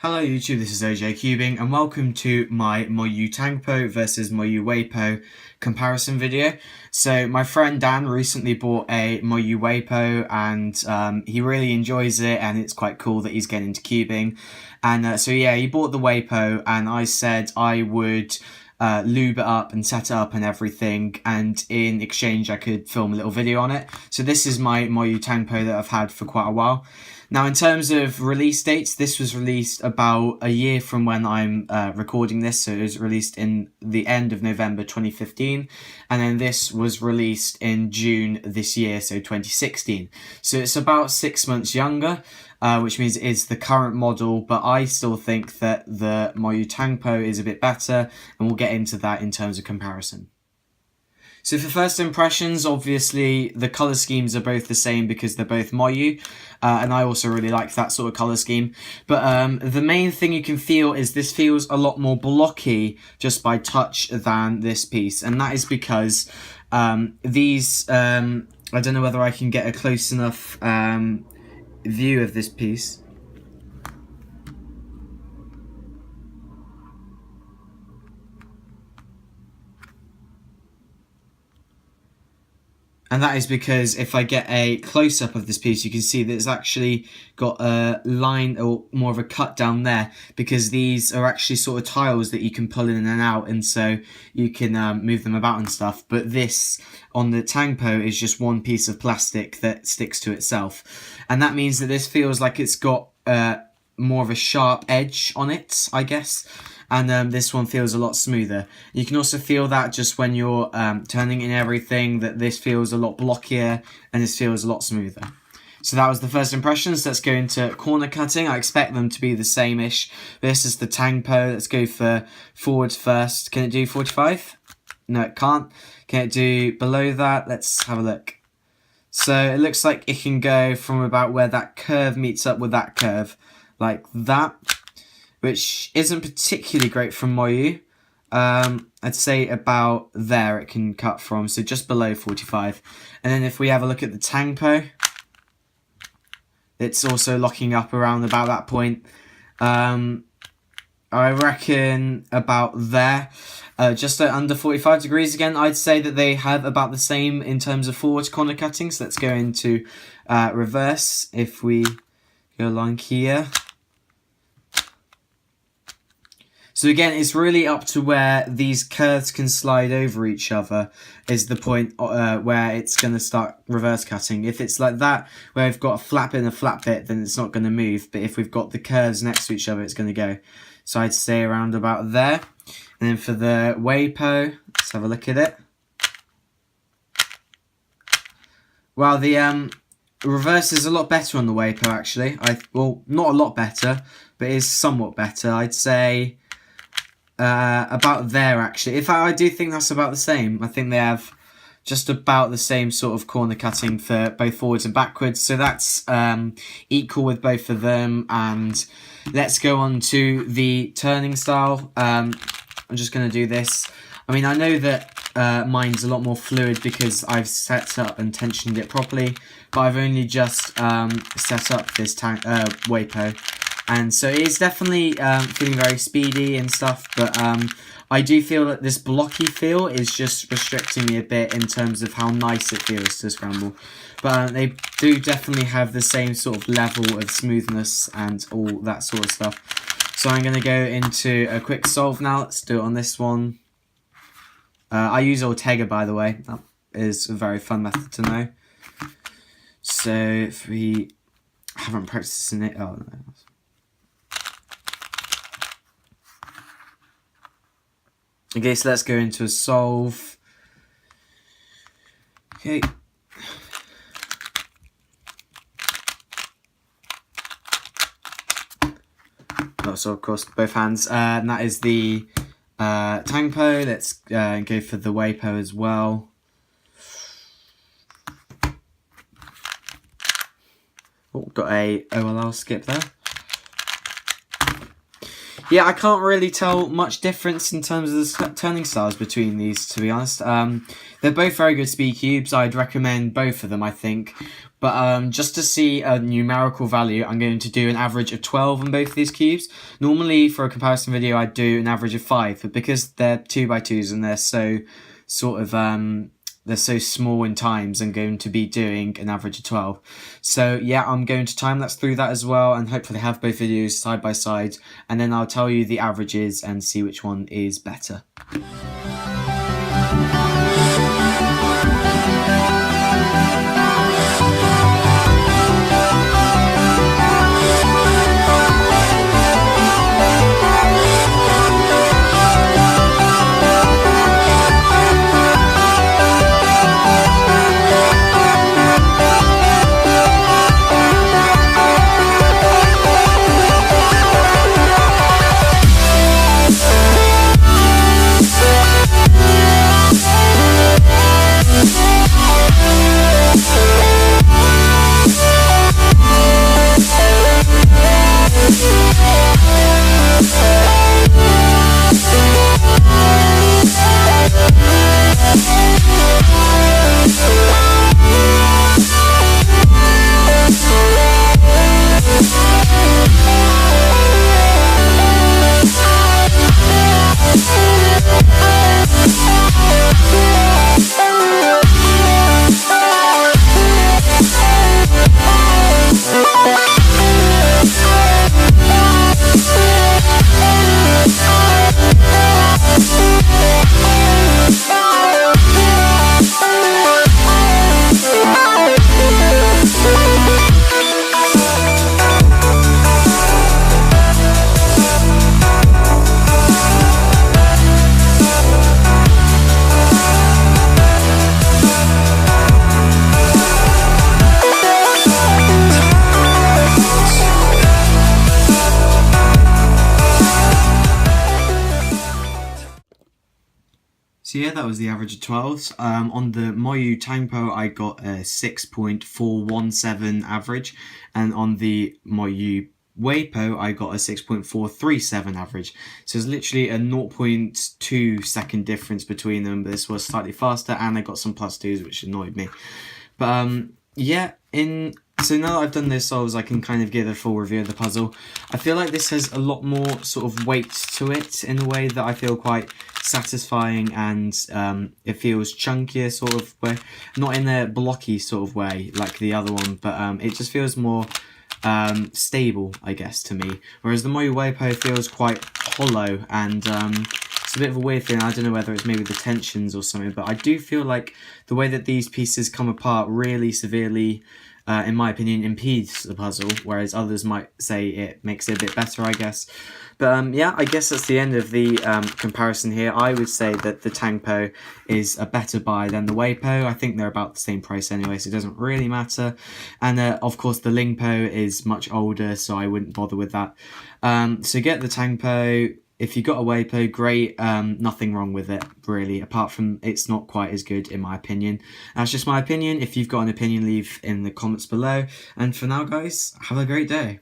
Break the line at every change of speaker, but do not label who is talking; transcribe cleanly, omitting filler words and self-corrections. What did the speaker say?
Hello YouTube, this is OJ Cubing and welcome to my Moyu Tangpo versus Moyu Weipo comparison video. So my friend Dan recently bought a Moyu Weipo and he really enjoys it and it's quite cool that he's getting into cubing. And so yeah, he bought the Weipo and I said I would lube it up and set it up and everything, and in exchange I could film a little video on it. So this is my Moyu Tangpo that I've had for quite a while. Now in terms of release dates, this was released about a year from when I'm recording this, so it was released in the end of November 2015, and then this was released in June this year, so 2016. So it's about 6 months younger, which means it is the current model, but I still think that the Moyu Tangpo is a bit better, and we'll get into that in terms of comparison. So for first impressions, obviously the colour schemes are both the same because they're both Moyu, and I also really like that sort of colour scheme. But the main thing you can feel is this feels a lot more blocky just by touch than this piece, and that is because these, I don't know whether I can get a close enough view of this piece. And that is because if I get a close-up of this piece, you can see that it's actually got a line or more of a cut down there, because these are actually sort of tiles that you can pull in and out, and so you can move them about and stuff. But this, on the Tangpo, is just one piece of plastic that sticks to itself. And that means that this feels like it's got more of a sharp edge on it, I guess. And this one feels a lot smoother. You can also feel that just when you're turning in everything, that this feels a lot blockier and this feels a lot smoother. So that was the first impressions. Let's go into corner cutting. I expect them to be the same-ish. This is the Tangpo. Let's go for forwards first. Can it do 45? No, it can't. Can it do below that? Let's have a look. So it looks like it can go from about where that curve meets up with that curve, like that, which isn't particularly great from Moyu. I'd say about there it can cut from, so just below 45. And then if we have a look at the Tangpo, it's also locking up around about that point. I reckon about there, just under 45 degrees again. I'd say that they have about the same in terms of forward corner cutting. So let's go into reverse. If we go along here. So again, it's really up to where these curves can slide over each other is the point where it's going to start reverse cutting. If it's like that, where we've got a flap in a flap bit, then it's not going to move. But if we've got the curves next to each other, it's going to go. So I'd say around about there. And then for the Weipo, let's have a look at it. Well, the reverse is a lot better on the Weipo, actually. Well, not a lot better, but it is somewhat better. I'd say about there, actually. In fact, I do think that's about the same. I think they have just about the same sort of corner cutting for both forwards and backwards. So that's equal with both of them. And let's go on to the turning style. I'm just going to do this. I mean, I know that mine's a lot more fluid because I've set up and tensioned it properly, but I've only just set up this Weipo. And so it is definitely feeling very speedy and stuff, but I do feel that this blocky feel is just restricting me a bit in terms of how nice it feels to scramble. But they do definitely have the same sort of level of smoothness and all that sort of stuff. So I'm going to go into a quick solve now. Let's do it on this one. I use Ortega, by the way. That is a very fun method to know. So if we haven't practiced in it... Oh, no. Okay, so let's go into a solve. Okay. Oh, so of course both hands. And that is the Tangpo. Let's go for the Weipo as well. Oh, got a OLL skip there. yeah, I can't really tell much difference in terms of the turning styles between these, to be honest. They're both very good speed cubes. I'd recommend both of them, I think. But just to see a numerical value, I'm going to do an average of 12 on both of these cubes. Normally, for a comparison video, I'd do an average of 5, but because they're 2x2s and they're so sort of they're so small in times, I'm going to be doing an average of 12. So yeah, I'm going to time lapse through that as well, and hopefully have both videos side by side, and then I'll tell you the averages and see which one is better. So yeah, that was the average of 12s. On the Moyu Tangpo, I got a 6.417 average, and on the Moyu Weipo, I got a 6.437 average. So it's literally a 0.2 second difference between them, but this was slightly faster, and I got some +2s, which annoyed me. But yeah, so now that I've done this solves, I can kind of give a full review of the puzzle. I feel like this has a lot more sort of weight to it in a way that I feel quite satisfying, and it feels chunkier sort of way, not in a blocky sort of way like the other one, but it just feels more stable, I guess, to me. Whereas the Moyu Weipo feels quite hollow, and it's a bit of a weird thing. I don't know whether it's maybe the tensions or something, but I do feel like the way that these pieces come apart really severely, in my opinion, impedes the puzzle, whereas others might say it makes it a bit better, I guess. But yeah, I guess that's the end of the comparison here. I would say that the Tangpo is a better buy than the Weipo. I think they're about the same price anyway, so it doesn't really matter. And of course, the Lingpo is much older, so I wouldn't bother with that. So get the Tangpo. If you got a Weipo, great. Nothing wrong with it, really, apart from it's not quite as good, in my opinion. That's just my opinion. If you've got an opinion, leave in the comments below. And for now, guys, have a great day.